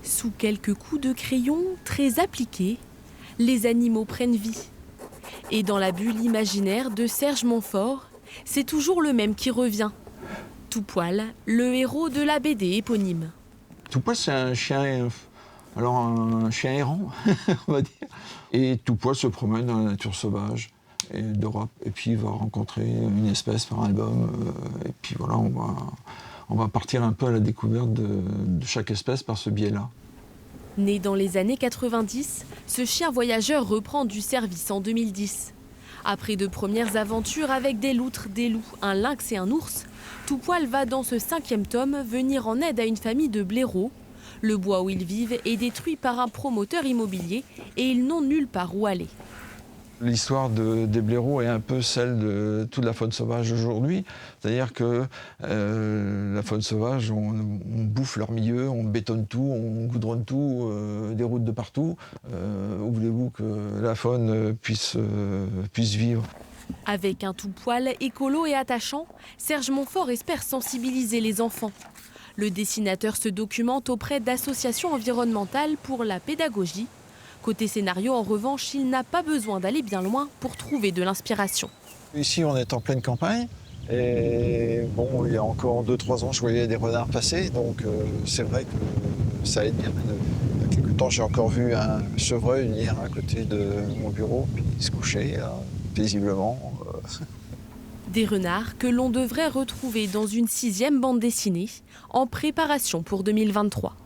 Sous quelques coups de crayon très appliqués, les animaux prennent vie. Et dans la bulle imaginaire de Serge Montfort, c'est toujours le même qui revient. Tout-Poil, le héros de la BD éponyme. Tout-Poil, c'est un chien, un chien errant, on va dire. Et Tout-Poil se promène dans la nature sauvage d'Europe. Et puis il va rencontrer une espèce par album. Et puis voilà, on va partir un peu à la découverte de chaque espèce par ce biais-là. Né dans les années 90, ce chien voyageur reprend du service en 2010. Après de premières aventures avec des loutres, des loups, un lynx et un ours, Tout-Poil va dans ce 5e tome venir en aide à une famille de blaireaux. Le bois où ils vivent est détruit par un promoteur immobilier et ils n'ont nulle part où aller. L'histoire des blaireaux est un peu celle de toute la faune sauvage aujourd'hui. C'est-à-dire que la faune sauvage, on bouffe leur milieu, on bétonne tout, on goudronne tout, des routes de partout. Où voulez-vous que la faune puisse vivre ? Avec un Tout-Poil écolo et attachant, Serge Montfort espère sensibiliser les enfants. Le dessinateur se documente auprès d'associations environnementales pour la pédagogie. Côté scénario, en revanche, il n'a pas besoin d'aller bien loin pour trouver de l'inspiration. Ici, on est en pleine campagne. Et bon, il y a encore 2-3 ans, je voyais des renards passer. Donc c'est vrai que ça aide bien. Il y a quelques temps, j'ai encore vu un chevreuil venir à côté de mon bureau, puis se coucher là, paisiblement. Des renards que l'on devrait retrouver dans une 6e bande dessinée en préparation pour 2023.